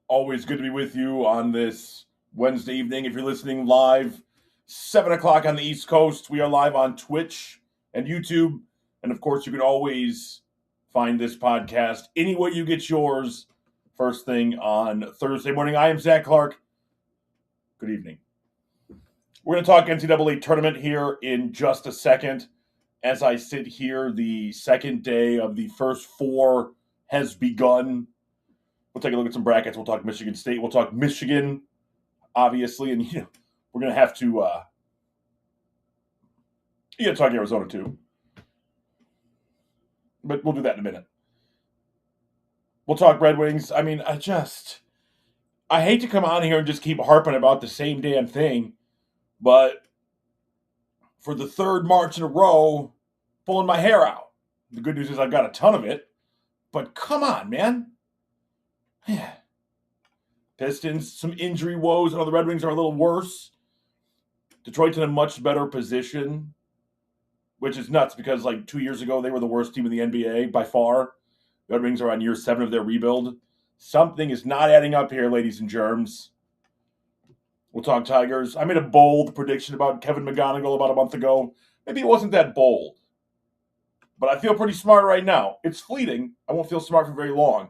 Always good to be with you on this Wednesday evening. If you're listening live, 7 o'clock on the East Coast, we are live on Twitch and YouTube. And of course, you can always find this podcast anywhere you get yours first thing on Thursday morning. I am Zach Clark. Good evening. We're going to talk NCAA tournament here in just a second. As I sit here, the second day of the first four has begun. We'll take a look at some brackets. We'll talk Michigan State. We'll talk Michigan, obviously, and we're going to have to talk Arizona too. But we'll do that in a minute. We'll talk Red Wings. I mean, I hate to come on here and just keep harping about the same damn thing, but for the third March in a row, pulling my hair out. The good news is I've got a ton of it, but come on, man. Pistons, some injury woes. I know the Red Wings are a little worse. Detroit's in a much better position, which is nuts because like 2 years ago, they were the worst team in the NBA by far. The Red Wings are on year 7 of their rebuild. Something is not adding up here, ladies and germs. We'll talk Tigers. I made a bold prediction about Kevin McGonigle about a month ago. Maybe it wasn't that bold, but I feel pretty smart right now. It's fleeting. I won't feel smart for very long.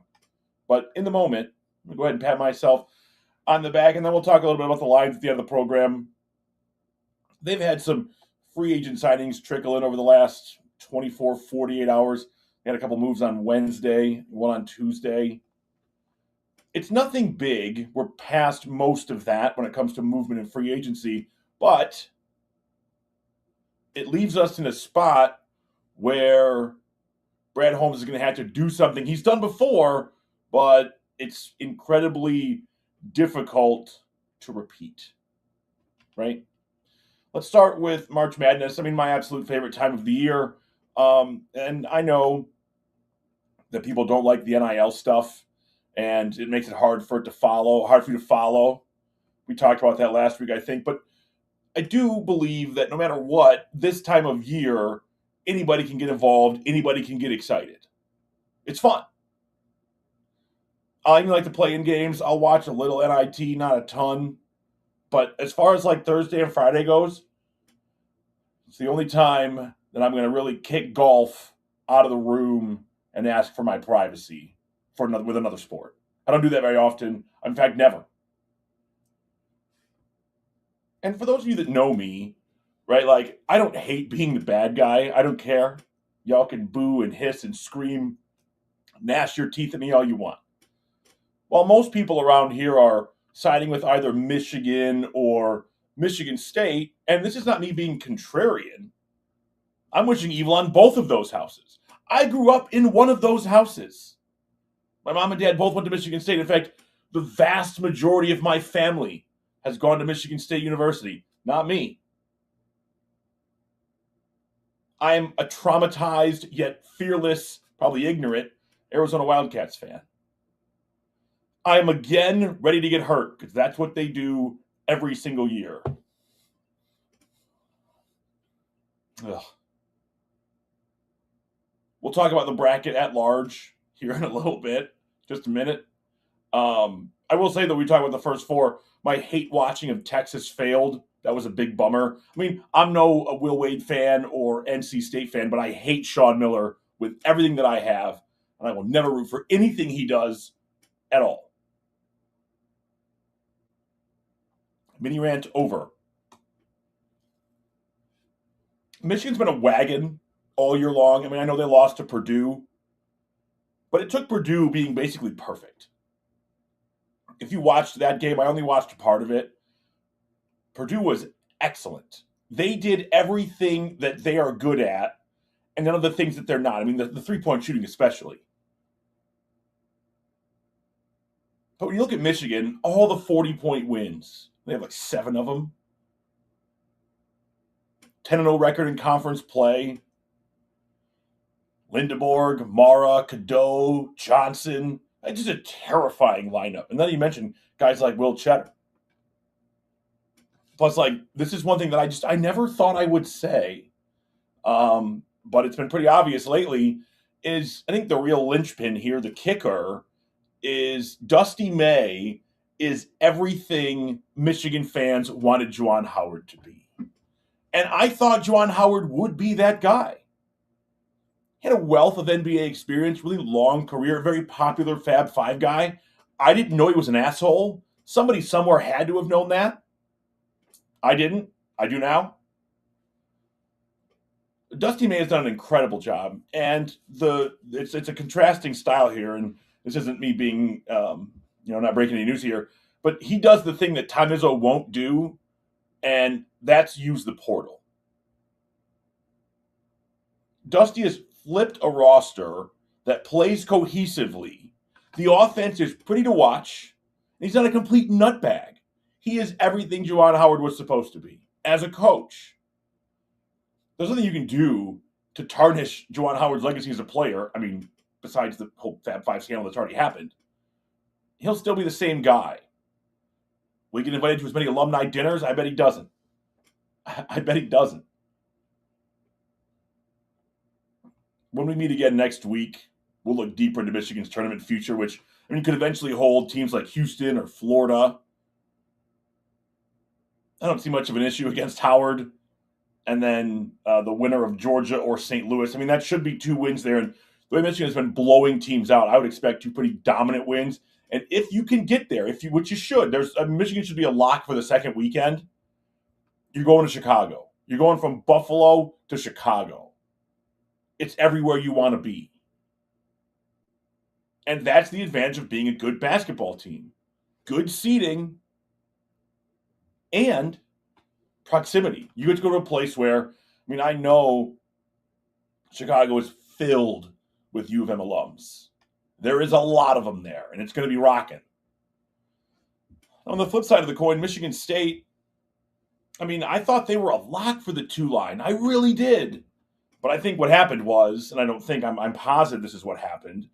But in the moment, I'm going to go ahead and pat myself on the back, and then we'll talk a little bit about the Lions at the end of the program. They've had some free agent signings trickle in over the last 24, 48 hours. They had a couple moves on Wednesday, one on Tuesday. It's nothing big. We're past most of that when it comes to movement and free agency, but it leaves us in a spot where Brad Holmes is going to have to do something he's done before, but it's incredibly difficult to repeat, right? Let's start with March Madness. I mean, my absolute favorite time of the year. And I know that people don't like the NIL stuff, and it makes it hard for you to follow. We talked about that last week, I think. But I do believe that no matter what, this time of year, anybody can get involved. Anybody can get excited. It's fun. I even like to play in games. I'll watch a little NIT, not a ton. But as far as like Thursday and Friday goes, it's the only time that I'm going to really kick golf out of the room and ask for my privacy with another sport. I don't do that very often. In fact, never. And for those of you that know me, right, like I don't hate being the bad guy. I don't care. Y'all can boo and hiss and scream, gnash your teeth at me all you want. While most people around here are siding with either Michigan or Michigan State, and this is not me being contrarian, I'm wishing evil on both of those houses. I grew up in one of those houses. My mom and dad both went to Michigan State. In fact, the vast majority of my family has gone to Michigan State University, not me. I'm a traumatized yet fearless, probably ignorant, Arizona Wildcats fan. I am again ready to get hurt because that's what they do every single year. Ugh. We'll talk about the bracket at large here in a little bit, just a minute. I will say that we talk about the first four. My hate watching of Texas failed. That was a big bummer. I mean, I'm no Will Wade fan or NC State fan, but I hate Sean Miller with everything that I have, and I will never root for anything he does at all. Mini rant over. Michigan's been a wagon all year long. I mean, I know they lost to Purdue, but it took Purdue being basically perfect. If you watched that game, I only watched part of it. Purdue was excellent. They did everything that they are good at, and none of the things that they're not. I mean, the three-point shooting especially. But when you look at Michigan, all the 40-point wins, they have like 7 of them. 10-0 record in conference play. Lindeborg, Mara, Cadeau, Johnson. Just a terrifying lineup. And then you mentioned guys like Will Cheddar. Plus, like, this is one thing that I never thought I would say, but it's been pretty obvious lately, is I think the real linchpin here, the kicker, is Dusty May is everything Michigan fans wanted Juwan Howard to be. And I thought Juwan Howard would be that guy. He had a wealth of NBA experience, really long career, very popular Fab Five guy. I didn't know he was an asshole. Somebody somewhere had to have known that. I didn't. I do now. Dusty May has done an incredible job, and it's a contrasting style here. And this isn't me being not breaking any news here, but he does the thing that Tom Izzo won't do, and that's use the portal. Dusty has flipped a roster that plays cohesively. The offense is pretty to watch. He's not a complete nutbag. He is everything Juwan Howard was supposed to be as a coach. There's nothing you can do to tarnish Juwan Howard's legacy as a player. I mean, besides the whole Fab Five scandal that's already happened. He'll still be the same guy. Will he get invited to as many alumni dinners? I bet he doesn't. I bet he doesn't. When we meet again next week, we'll look deeper into Michigan's tournament future, which could eventually hold teams like Houston or Florida. I don't see much of an issue against Howard. And then the winner of Georgia or St. Louis. I mean, that should be 2 wins there. And the way Michigan has been blowing teams out, I would expect 2 pretty dominant wins. And if you can get there, which you should, Michigan should be a lock for the second weekend. You're going to Chicago. You're going from Buffalo to Chicago. It's everywhere you want to be. And that's the advantage of being a good basketball team. Good seating and proximity. You get to go to a place where, I know Chicago is filled with U of M alums. There is a lot of them there, and it's going to be rocking. On the flip side of the coin, Michigan State, I thought they were a lock for the 2 line. I really did. But I think what happened was, and I don't think, I'm positive this is what happened,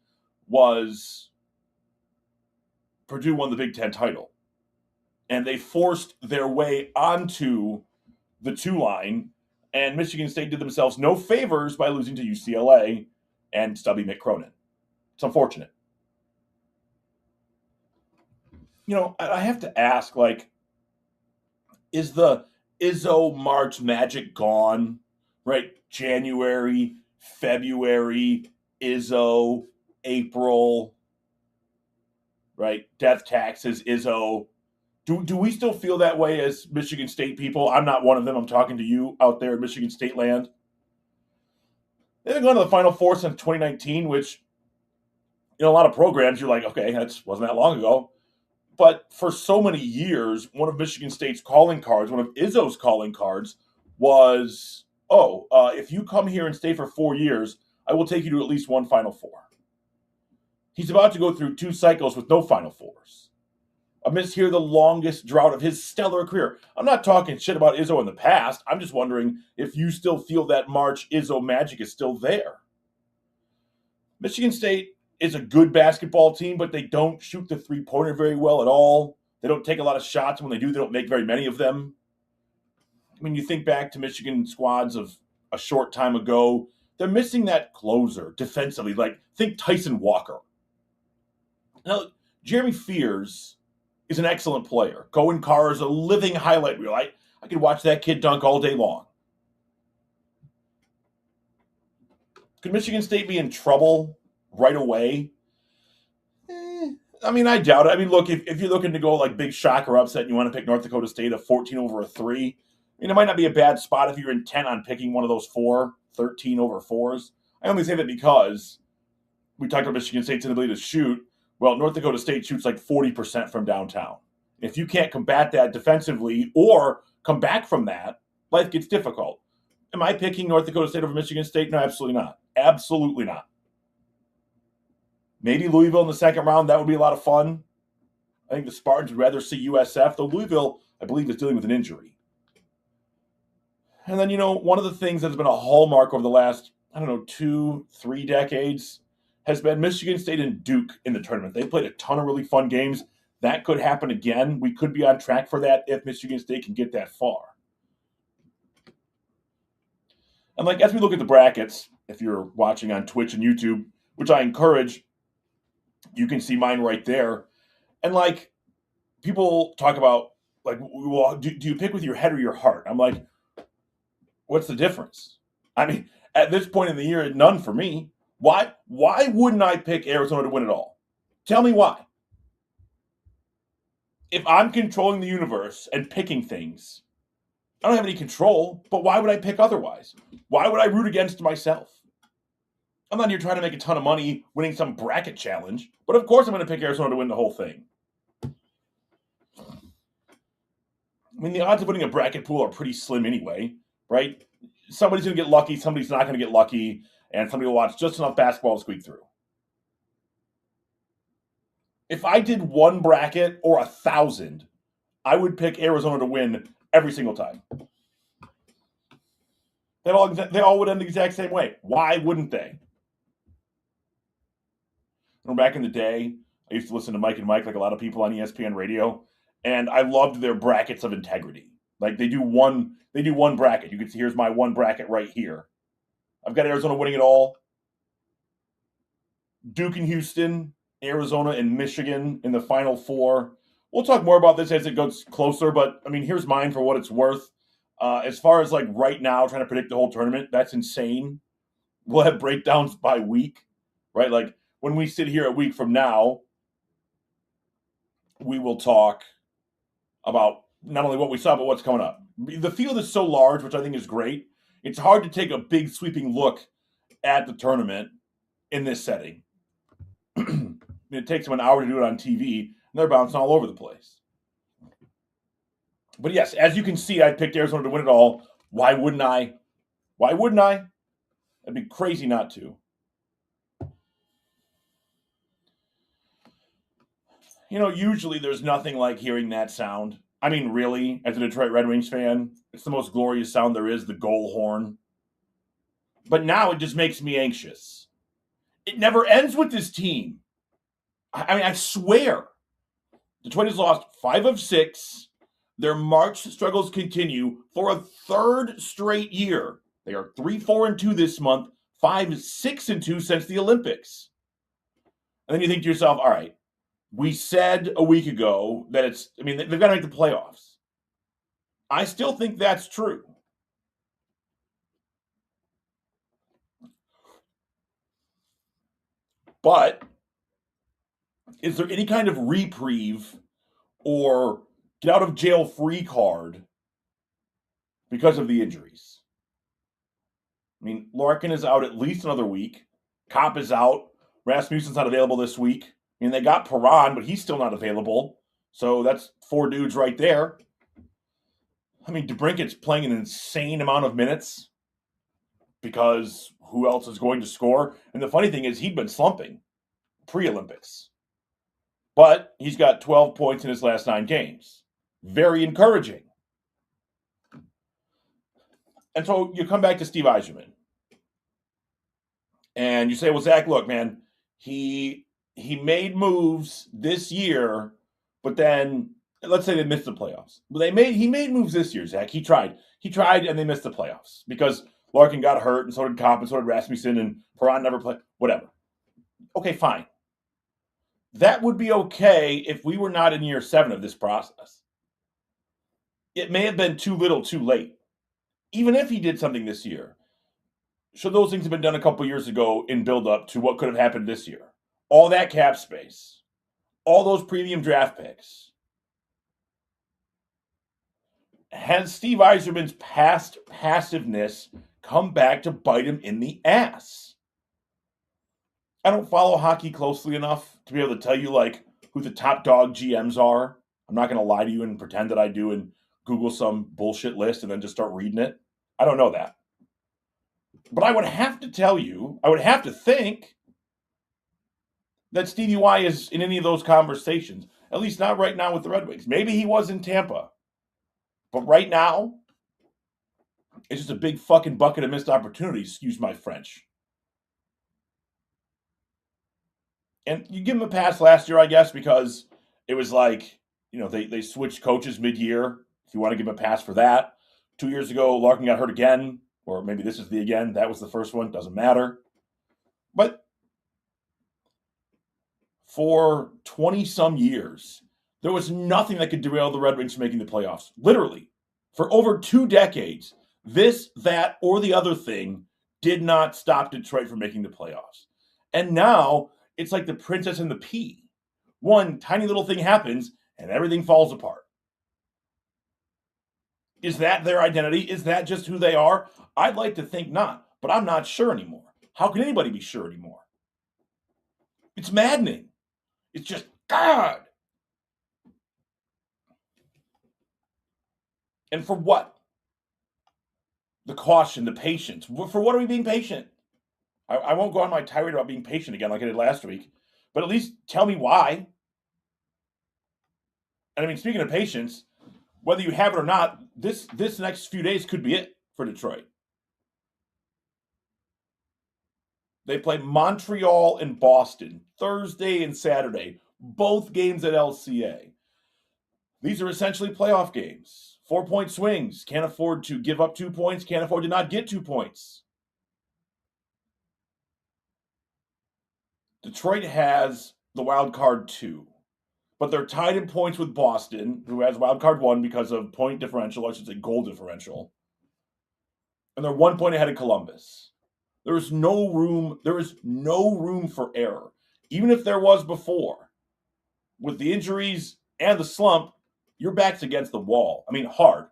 was Purdue won the Big Ten title. And they forced their way onto the 2 line, and Michigan State did themselves no favors by losing to UCLA and Stubby Mick Cronin. It's unfortunate. I have to ask, is the Izzo March magic gone? Right? January, February, Izzo, April, right? Death taxes, Izzo. Do we still feel that way as Michigan State people? I'm not one of them. I'm talking to you out there in Michigan State land. They've been going to the Final Four since 2019, which, a lot of programs, you're like, okay, that wasn't that long ago. But for so many years, one of Michigan State's calling cards, one of Izzo's calling cards was, if you come here and stay for 4 years, I will take you to at least one Final Four. He's about to go through 2 cycles with no Final Fours. Amidst here the longest drought of his stellar career. I'm not talking shit about Izzo in the past. I'm just wondering if you still feel that March Izzo magic is still there. Michigan State is a good basketball team, but they don't shoot the 3-pointer very well at all. They don't take a lot of shots. When they do, they don't make very many of them. When you think back to Michigan squads of a short time ago, they're missing that closer defensively. Think Tyson Walker. Now, Jeremy Fears is an excellent player. Cohen Carr is a living highlight reel. I could watch that kid dunk all day long. Could Michigan State be in trouble right away? I doubt it. Look, if you're looking to go big shocker upset and you want to pick North Dakota State of 14 over a 3, it might not be a bad spot if you're intent on picking one of those 13 over 4s. I only say that because we talked about Michigan State's inability to shoot. Well, North Dakota State shoots 40% from downtown. If you can't combat that defensively or come back from that, life gets difficult. Am I picking North Dakota State over Michigan State? No, absolutely not. Absolutely not. Maybe Louisville in the second round. That would be a lot of fun. I think the Spartans would rather see USF, though Louisville, I believe, is dealing with an injury. And then, one of the things that's been a hallmark over the last, 2-3 decades has been Michigan State and Duke in the tournament. They played a ton of really fun games. That could happen again. We could be on track for that if Michigan State can get that far. And as we look at the brackets, if you're watching on Twitch and YouTube, which I encourage, You can see mine right there. And like people talk about, like, well, do you pick with your head or your heart? I'm like, what's the difference? I mean, at this point in the year, none for me. Why wouldn't I pick Arizona to win it all? Tell me why. If I'm controlling the universe and picking things, I don't have any control, but why would I pick otherwise? Why would I root against myself? I'm not here trying to make a ton of money winning some bracket challenge, but of course I'm going to pick Arizona to win the whole thing. I mean, the odds of winning a bracket pool are pretty slim anyway, right? Somebody's going to get lucky, somebody's not going to get lucky, and somebody will watch just enough basketball to squeak through. If I did one bracket or 1,000, I would pick Arizona to win every single time. They all would end the exact same way. Why wouldn't they? Remember back in the day, I used to listen to Mike and Mike like a lot of people on ESPN radio, and I loved their brackets of integrity. Like they do one bracket. You can see here's my one bracket right here. I've got Arizona winning it all. Duke and Houston, Arizona and Michigan in the Final Four. We'll talk more about this as it goes closer, but I mean, here's mine for what it's worth. As far as like right now, trying to predict the whole tournament, that's insane. We'll have breakdowns by week, right? Like when we sit here a week from now, we will talk about not only what we saw, but what's coming up. The field is so large, which I think is great. It's hard to take a big sweeping look at the tournament in this setting. It takes them an hour to do it on TV, and they're bouncing all over the place. But yes, as you can see, I picked Arizona to win it all. Why wouldn't I? Why wouldn't I? It'd be crazy not to. You know, usually there's nothing like hearing that sound. I mean, really, as a Detroit Red Wings fan, it's the most glorious sound there is, the goal horn. But now it just makes me anxious. It never ends with this team. I mean, I swear. Detroit has lost 5 of 6. Their March struggles continue for a third straight year. They are 3-4-2 this month, 5-6-2 since the Olympics. And then you think to yourself, all right, we said a week ago that they've got to make the playoffs. I still think that's true. But is there any kind of reprieve or get out of jail free card because of the injuries? I mean, Larkin is out at least another week. Kopp is out. Rasmussen's not available this week. I mean, they got Perron, but he's still not available. So that's 4 dudes right there. I mean, DeBrinket's playing an insane amount of minutes because who else is going to score? And the funny thing is he'd been slumping pre-Olympics. But he's got 12 points in his last 9 games. Very encouraging. And so you come back to Steve Yzerman. And you say, well, Zach, look, man, he made moves this year, but then let's say they missed the playoffs. But he made moves this year, Zach. He tried, and they missed the playoffs because Larkin got hurt, and so did Kopp, and so did Rasmussen, and Perron never played. Whatever. Okay, fine. That would be okay if we were not in year 7 of this process. It may have been too little, too late. Even if he did something this year, should those things have been done a couple years ago in build-up to what could have happened this year? All that cap space, all those premium draft picks. Has Steve Yzerman's past passiveness come back to bite him in the ass? I don't follow hockey closely enough to be able to tell you, like, who the top dog GMs are. I'm not going to lie to you and pretend that I do and Google some bullshit list and then just start reading it. I don't know that. But I would have to tell you, I would have to think that Stevie Y is in any of those conversations, at least not right now with the Red Wings. Maybe he was in Tampa. But right now, it's just a big fucking bucket of missed opportunities, excuse my French. And you give him a pass last year, I guess, because it was like, you know, they switched coaches mid-year. If you want to give him a pass for that. 2 years ago, Larkin got hurt again. Or maybe this is the again. That was the first one. Doesn't matter. But for 20 some years, there was nothing that could derail the Red Wings from making the playoffs. Literally, for over 2 decades, this, that, or the other thing did not stop Detroit from making the playoffs. And now it's like the princess and the pea. One tiny little thing happens and everything falls apart. Is that their identity? Is that just who they are? I'd like to think not, but I'm not sure anymore. How can anybody be sure anymore? It's maddening. It's just, God. And for what? The caution, the patience. For what are we being patient? I won't go on my tirade about being patient again like I did last week, but at least tell me why. And I mean, speaking of patience, whether you have it or not, this next few days could be it for Detroit. They play Montreal and Boston Thursday and Saturday, both games at LCA. These are essentially playoff games. 4-point swings. Can't afford to give up 2 points. Can't afford to not get 2 points. Detroit has the wild card 2, but they're tied in points with Boston, who has wild card 1 because of point differential, I should say goal differential. And they're 1 point ahead of Columbus. There is no room for error. Even if there was before. With the injuries and the slump, your back's against the wall. I mean, hard.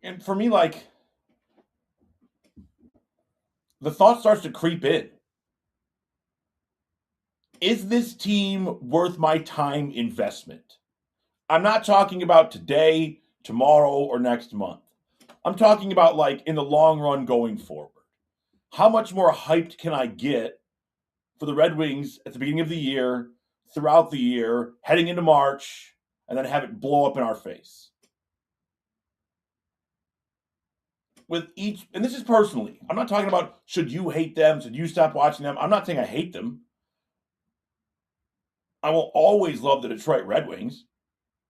And for me, like, the thought starts to creep in. Is this team worth my time investment? I'm not talking about today, tomorrow, or next month. I'm talking about, like, in the long run going forward. How much more hyped can I get for the Red Wings at the beginning of the year, throughout the year, heading into March, and then have it blow up in our face? With each, and this is personally, I'm not talking about should you hate them, should you stop watching them. I'm not saying I hate them. I will always love the Detroit Red Wings.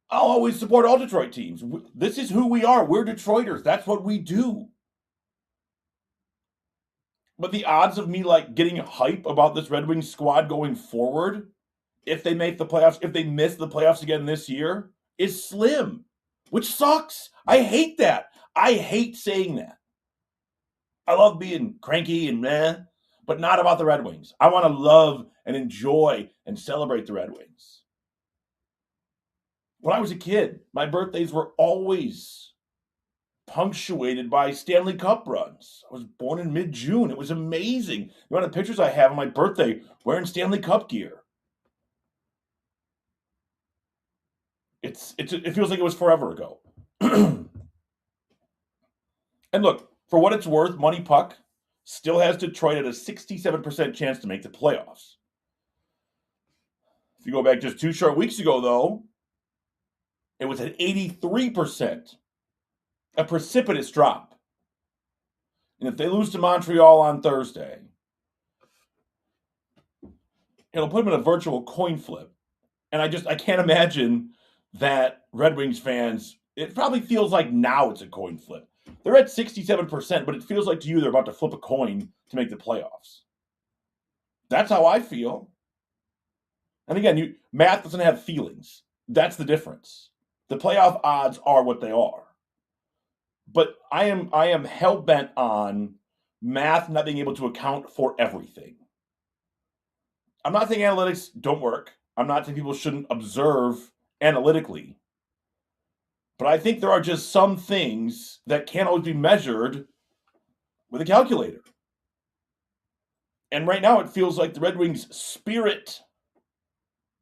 I'll always support all Detroit teams. This is who we are. We're Detroiters. That's what we do. But the odds of me like getting hype about this Red Wings squad going forward, if they make the playoffs, if they miss the playoffs again this year, is slim, which sucks. I hate that. I hate saying that. I love being cranky and meh, but not about the Red Wings. I want to love and enjoy and celebrate the Red Wings. When I was a kid, my birthdays were always punctuated by Stanley Cup runs. I was born in mid-June. It was amazing. The amount of pictures I have on my birthday wearing Stanley Cup gear. It feels like it was forever ago. And look, for what it's worth, Money Puck still has Detroit at a 67% chance to make the playoffs. If you go back just 2 short weeks ago, though, it was at 83%. A precipitous drop. And if they lose to Montreal on Thursday, it'll put them in a virtual coin flip. And I can't imagine that Red Wings fans, it probably feels like now it's a coin flip. They're at 67%, but it feels like to you they're about to flip a coin to make the playoffs. That's how I feel. And again, math doesn't have feelings. That's the difference. The playoff odds are what they are. But I am hell-bent on math not being able to account for everything. I'm not saying analytics don't work. I'm not saying people shouldn't observe analytically. But I think there are just some things that can't always be measured with a calculator. And right now it feels like the Red Wings' spirit,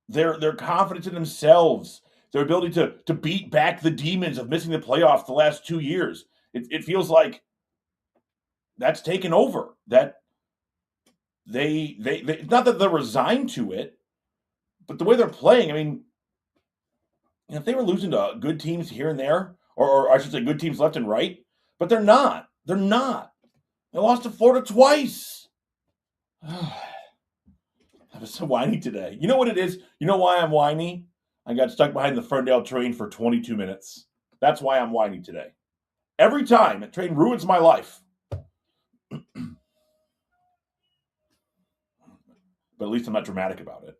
their confidence in themselves, their ability to beat back the demons of missing the playoffs the last 2 years. It feels like that's taken over. That they not that they're resigned to it, but the way they're playing. I mean, if they were losing to good teams here and there, or I should say good teams left and right, but they're not. They're not. They lost to Florida twice. I was so whiny today. You know what it is? You know why I'm whiny? I got stuck behind the Ferndale train for 22 minutes. That's why I'm whiny today. Every time, that train ruins my life. but at least I'm not dramatic about it.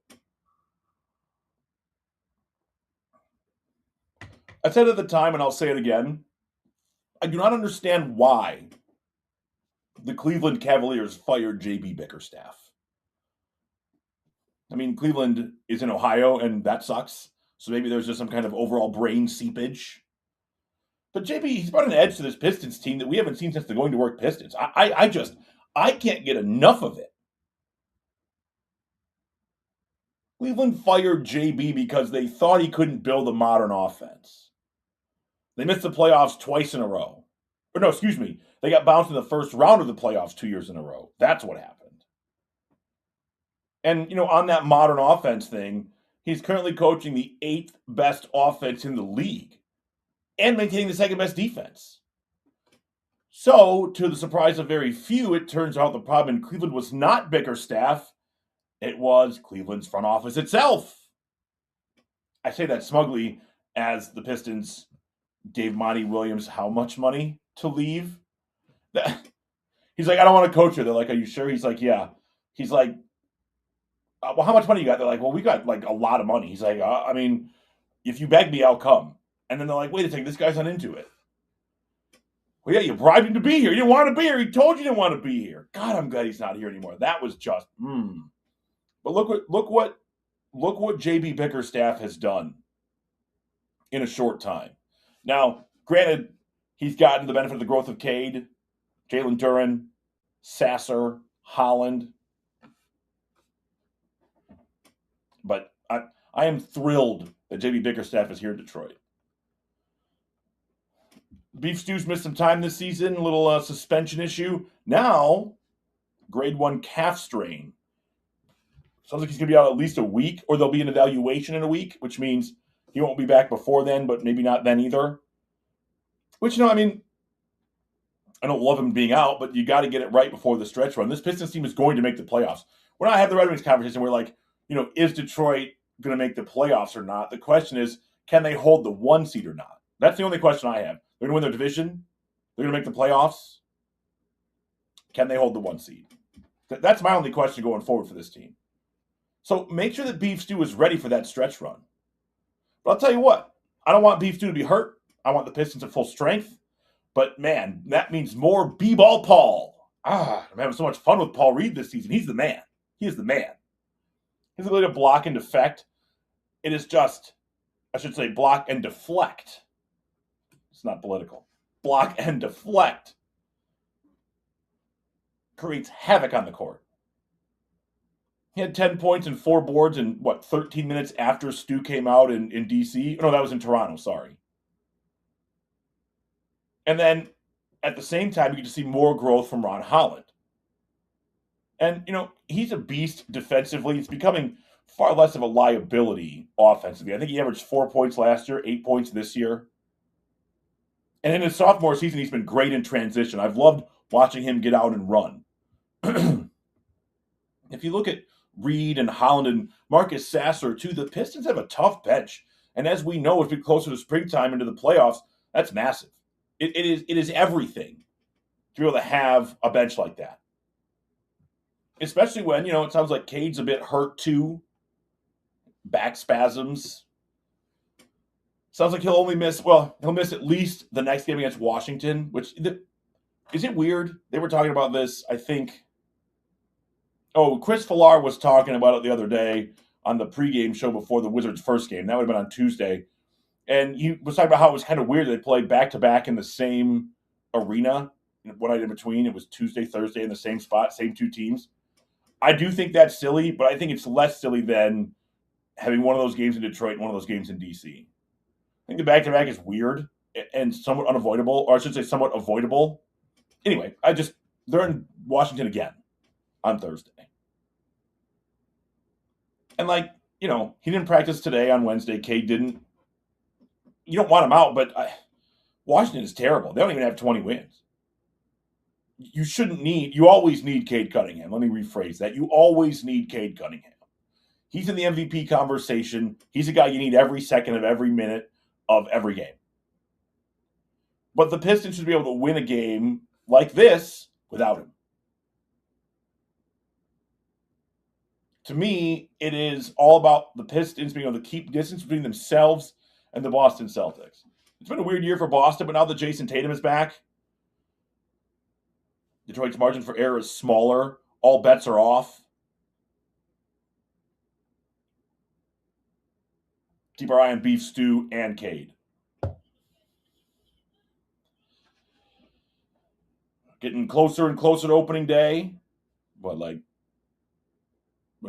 I said at the time, and I'll say it again, I do not understand why the Cleveland Cavaliers fired JB Bickerstaff. I mean, Cleveland is in Ohio, and that sucks. So maybe there's just some kind of overall brain seepage. But JB, he's brought an edge to this Pistons team that we haven't seen since the going to work Pistons. I can't get enough of it. Cleveland fired JB because they thought he couldn't build a modern offense. They missed the playoffs twice in a row. Or no, excuse me. They got bounced in the first round of the playoffs 2 years in a row. That's what happened. And, on that modern offense thing, he's currently coaching the 8th best offense in the league and maintaining the 2nd best defense. So, to the surprise of very few, it turns out the problem in Cleveland was not Bickerstaff. It was Cleveland's front office itself. I say that smugly as the Pistons gave Monty Williams how much money to leave? He's like, I don't want to coach you. They're like, are you sure? He's like, yeah. He's like, well, how much money you got? They're like, well, we got like a lot of money. He's like, I mean, if you beg me, I'll come. And then they're like, wait a second, this guy's not into it. Well, yeah, you bribed him to be here. You didn't want to be here. He told you didn't want to be here. God, I'm glad he's not here anymore. That was just, But look what JB Bickerstaff has done in a short time. Now, granted, he's gotten the benefit of the growth of Cade, Jalen Duren, Sasser, Holland. But I am thrilled that JB Bickerstaff is here in Detroit. Beef Stew's missed some time this season, a little suspension issue. Now, grade 1 calf strain. Sounds like he's going to be out at least a week, or there'll be an evaluation in a week, which means he won't be back before then, but maybe not then either. Which, I mean, I don't love him being out, but you got to get it right before the stretch run. This Pistons team is going to make the playoffs. We're not having the Red Wings conversation. We're like, is Detroit going to make the playoffs or not? The question is, can they hold the 1 seed or not? That's the only question I have. They're going to win their division. They're going to make the playoffs. Can they hold the 1 seed? That's my only question going forward for this team. So make sure that Beef Stew is ready for that stretch run. But I'll tell you what, I don't want Beef Stew to be hurt. I want the Pistons at full strength. But man, that means more B-ball Paul. I'm having so much fun with Paul Reed this season. He's the man. He is the man. His ability to block and deflect, it is just, I should say, block and deflect. It's not political. Block and deflect creates havoc on the court. He had 10 points and 4 boards in, 13 minutes after Stu came out in D.C.? No, that was in Toronto, sorry. And then, at the same time, you get to see more growth from Ron Holland. And, he's a beast defensively. It's becoming far less of a liability offensively. I think he averaged 4 points last year, 8 points this year. And in his sophomore season, he's been great in transition. I've loved watching him get out and run. If you look at Reed and Holland and Marcus Sasser, too, the Pistons have a tough bench. And as we know, as we get closer to springtime into the playoffs, that's massive. It is everything to be able to have a bench like that. Especially when, it sounds like Cade's a bit hurt, too. Back spasms. Sounds like he'll miss at least the next game against Washington, which, is it weird? They were talking about this, I think. Oh, Chris Villar was talking about it the other day on the pregame show before the Wizards' first game. That would have been on Tuesday. And he was talking about how it was kind of weird they played back-to-back in the same arena. One night in between, it was Tuesday, Thursday in the same spot, same 2 teams. I do think that's silly, but I think it's less silly than having one of those games in Detroit and one of those games in D.C. I think the back-to-back is weird and somewhat unavoidable, or I should say somewhat avoidable. Anyway, they're in Washington again on Thursday. And he didn't practice today on Wednesday. Cade didn't. You don't want him out, but Washington is terrible. They don't even have 20 wins. You always need Cade Cunningham. Let me rephrase that. You always need Cade Cunningham. He's in the MVP conversation. He's a guy you need every second of every minute of every game. But the Pistons should be able to win a game like this without him. To me, it is all about the Pistons being able to keep distance between themselves and the Boston Celtics. It's been a weird year for Boston, but now that Jason Tatum is back, Detroit's margin for error is smaller. All bets are off. Keep our eye on Beef Stew and Cade. Getting closer and closer to opening day. What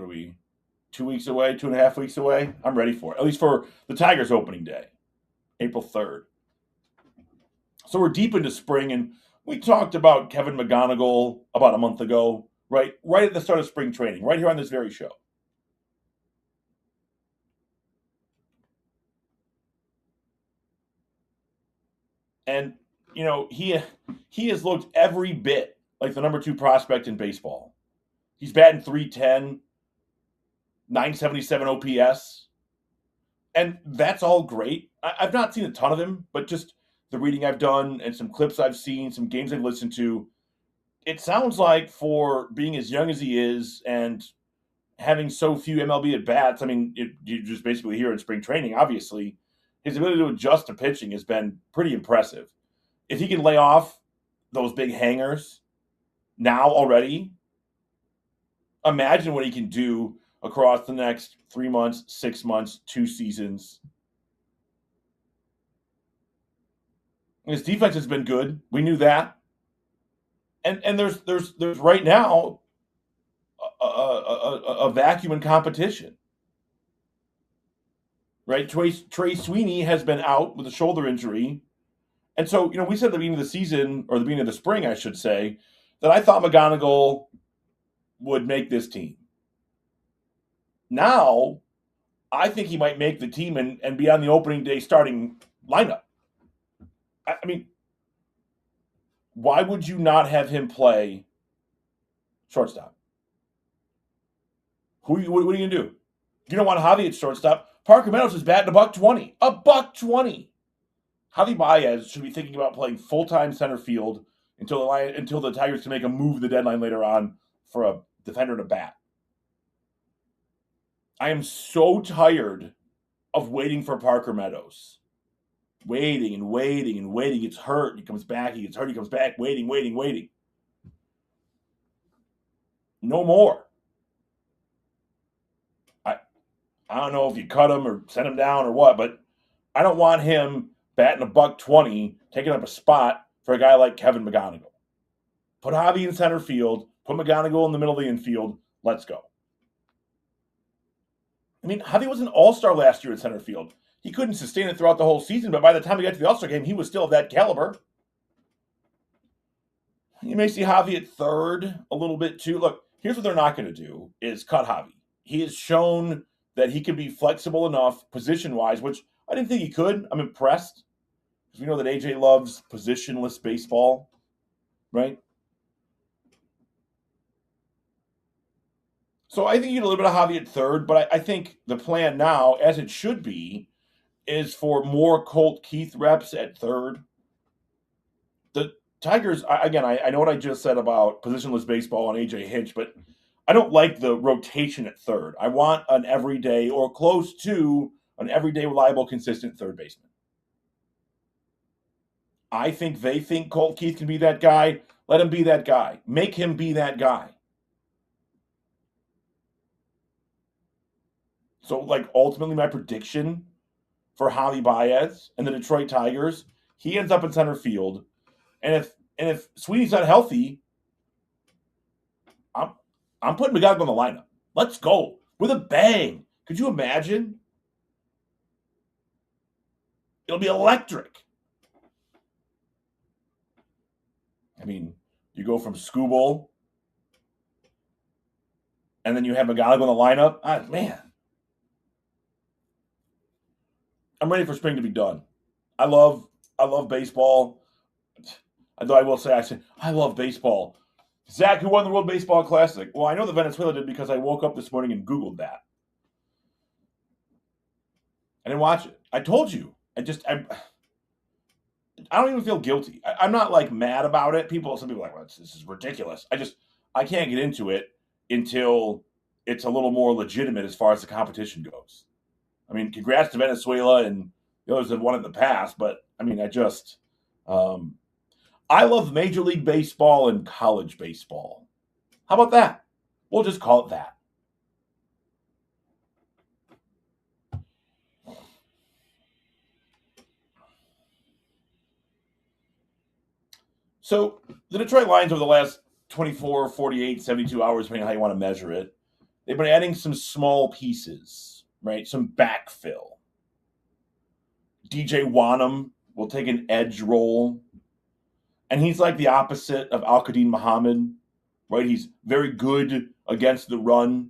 are we? 2 weeks away, 2.5 weeks away? I'm ready for it. At least for the Tigers opening day, April 3rd. So we're deep into spring, and we talked about Kevin McGonigle about a month ago, right at the start of spring training, right here on this very show. And, he has looked every bit like the number 2 prospect in baseball. He's batting .310, 977 OPS. And that's all great. I've not seen a ton of him, but just the reading I've done and some clips I've seen, some games I've listened to, it sounds like for being as young as he is and having so few MLB at bats, I mean, you just basically hear in spring training, obviously, his ability to adjust to pitching has been pretty impressive. If he can lay off those big hangers now already, imagine what he can do across the next 3 months, 6 months, 2 seasons. His defense has been good. We knew that. And there's right now a vacuum in competition. Right? Trey Sweeney has been out with a shoulder injury. And so, we said at the beginning of the season, or the beginning of the spring, I should say, that I thought McGonigle would make this team. Now, I think he might make the team and be on the opening day starting lineup. I mean, why would you not have him play shortstop? What are you going to do? You don't want Javi at shortstop. Parker Meadows is batting $120. $120. Javi Baez should be thinking about playing full-time center field until the Tigers can make a move the deadline later on for a defender to bat. I am so tired of waiting for Parker Meadows. Waiting and waiting and waiting. He gets hurt. He comes back. He gets hurt. He comes back. Waiting. No more. I don't know if you cut him or send him down or what, but I don't want him batting $120, taking up a spot for a guy like Kevin McGonigle. Put Javi in center field. Put McGonigle in the middle of the infield. Let's go. I mean, Javi was an all-star last year in center field. He couldn't sustain it throughout the whole season, but by the time we got to the All-Star game, he was still of that caliber. You may see Javi at third a little bit too. Look, here's what they're not going to do is cut Javi. He has shown that he can be flexible enough position-wise, which I didn't think he could. I'm impressed. Because we know that AJ loves positionless baseball, right? So I think you get a little bit of Javi at third, but I think the plan now, as it should be, is for more Colt Keith reps at third. The Tigers, again, I know what I just said about positionless baseball and AJ Hinch, but I don't like the rotation at third. I want an everyday or close to an everyday, reliable, consistent third baseman. I think they think Colt Keith can be that guy. Let him be that guy. Make him be that guy. So, ultimately, my prediction for Javi Baez and the Detroit Tigers, he ends up in center field. And if Sweeney's not healthy, I'm putting McGonigle in the lineup. Let's go. With a bang. Could you imagine? It'll be electric. I mean, you go from Skubal, and then you have McGonigle in the lineup. Man. I'm ready for spring to be done. I love baseball. Although I will say, I love baseball. Zach, who won the World Baseball Classic? Well, I know that Venezuela did because I woke up this morning and Googled that. I didn't watch it. I told you. I don't even feel guilty. I'm not mad about it. Some people are like, well, this is ridiculous. I can't get into it until it's a little more legitimate as far as the competition goes. I mean, congrats to Venezuela and the others have won it in the past, but I mean, um, I love Major League Baseball and college baseball. How about that? We'll just call it that. So the Detroit Lions over the last 24, 48, 72 hours, depending on how you want to measure it, they've been adding some small pieces, right? Some backfill. DJ Wanham will take an edge role, and he's like the opposite of Al-Qadim Muhammad, right? He's very good against the run,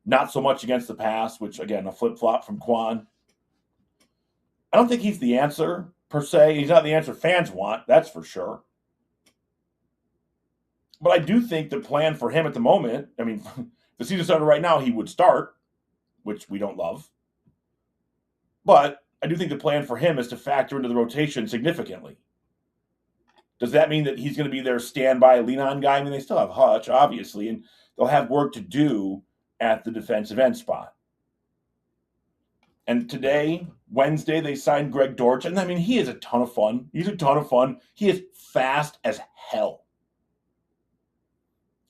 not so much against the pass, which, again, a flip-flop from Quan. I don't think he's the answer, per se. He's not the answer fans want, that's for sure. But I do think the plan for him at the moment, I mean, the season started right now, he would start, which we don't love. But I do think the plan for him is to factor into the rotation significantly. Does that mean that he's going to be their standby lean-on guy? I mean, they still have Hutch, obviously, and they'll have work to do at the defensive end spot. And today, Wednesday, they signed Greg Dortch, and I mean, he is a ton of fun. He's a ton of fun. He is fast as hell.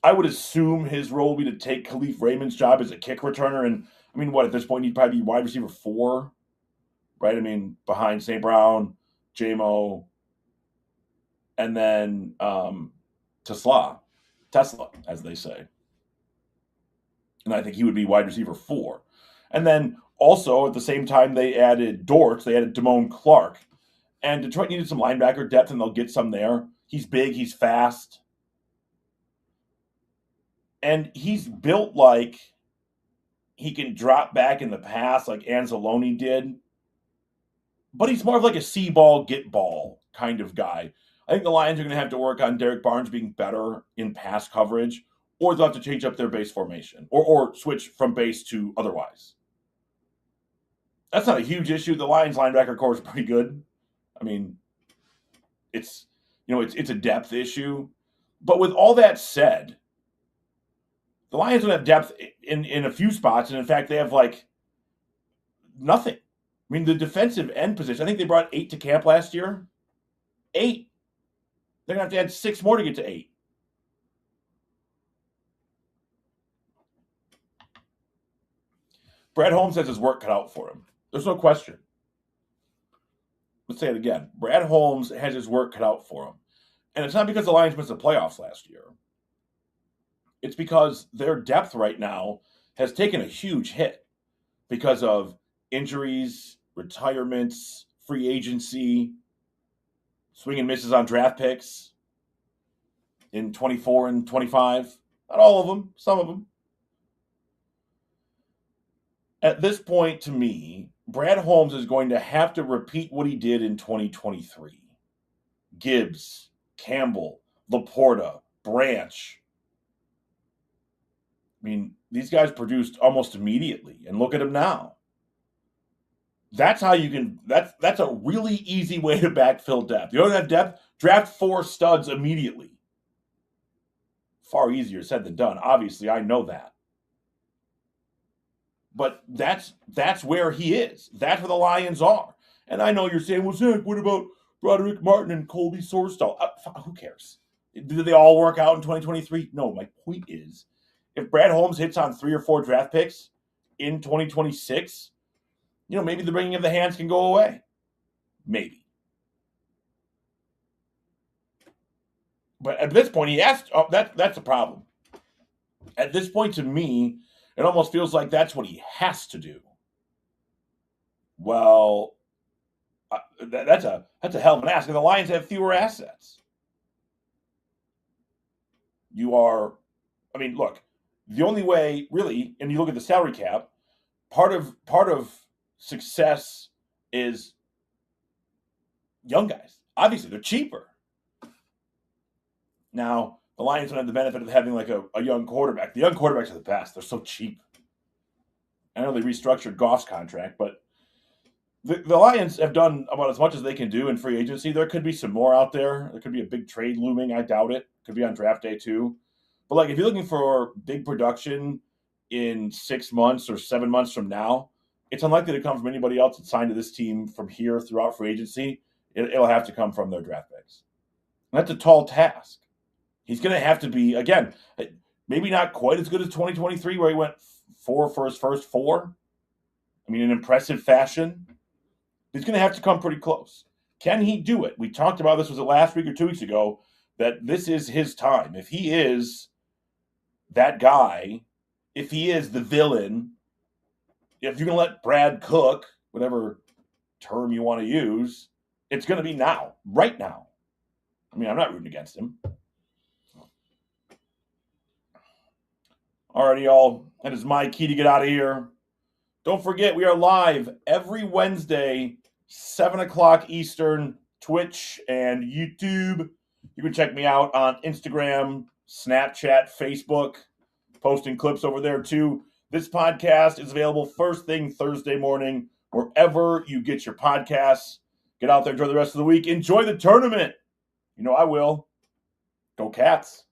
I would assume his role would be to take Khalif Raymond's job as a kick returner. And I mean, at this point, he'd probably be wide receiver 4, right? I mean, behind St. Brown, J-Mo, and then Tesla, as they say. And I think he would be wide receiver 4. And then also at the same time, they added Dortch, they added Damone Clark. And Detroit needed some linebacker depth, and they'll get some there. He's big, he's fast. And he's built like he can drop back in the pass like Anzalone did. But he's more of like a see ball, get ball kind of guy. I think the Lions are going to have to work on Derek Barnes being better in pass coverage, or they'll have to change up their base formation or switch from base to otherwise. That's not a huge issue. The Lions linebacker core is pretty good. I mean, it's a depth issue. But with all that said, the Lions don't have depth in a few spots, and in fact, they have like nothing. I mean, the defensive end position, I think they brought 8 to camp last year. 8. They're going to have to add 6 more to get to 8. Brad Holmes has his work cut out for him. There's no question. Let's say it again. Brad Holmes has his work cut out for him. And it's not because the Lions missed the playoffs last year. It's because their depth right now has taken a huge hit because of injuries, retirements, free agency, swing and misses on draft picks in 24 and 25. Not all of them, some of them. At this point, to me, Brad Holmes is going to have to repeat what he did in 2023. Gibbs, Campbell, Laporta, Branch. I mean, these guys produced almost immediately, and look at them now. That's how you can. That's a really easy way to backfill depth. You don't have depth. Draft 4 studs immediately. Far easier said than done. Obviously, I know that. But that's where he is. That's where the Lions are. And I know you're saying, well, Zach, what about Broderick Martin and Colby Sorsdahl? Who cares? Did they all work out in 2023? No, my point is, if Brad Holmes hits on 3 or 4 draft picks in 2026, maybe the bringing of the hands can go away. Maybe. But at this point, that's a problem. At this point, to me, it almost feels like that's what he has to do. Well, that's a hell of an ask. And the Lions have fewer assets. Look, the only way, really, and you look at the salary cap, part of success is young guys. Obviously, they're cheaper. Now, the Lions don't have the benefit of having like a young quarterback. The young quarterbacks are the best. They're so cheap. I know they restructured Goff's contract, but the Lions have done about as much as they can do in free agency. There could be some more out there. There could be a big trade looming. I doubt it. Could be on draft day too. But like if you're looking for big production in 6 months or 7 months from now, it's unlikely to come from anybody else that's signed to this team from here throughout free agency. It'll have to come from their draft picks. And that's a tall task. He's going to have to be, again, maybe not quite as good as 2023 where he went 4 for his first 4. I mean, in impressive fashion. He's going to have to come pretty close. Can he do it? We talked about this, was it last week or 2 weeks ago, that this is his time. If he is that guy, if he is the villain, if you're going to let Brad cook, whatever term you want to use, it's going to be now, right now. I mean, I'm not rooting against him. Alrighty, y'all. That is my key to get out of here. Don't forget, we are live every Wednesday, 7 o'clock Eastern, Twitch and YouTube. You can check me out on Instagram, Snapchat, Facebook, posting clips over there too. This podcast is available first thing Thursday morning, wherever you get your podcasts. Get out there, enjoy the rest of the week. Enjoy the tournament. You know I will. Go Cats.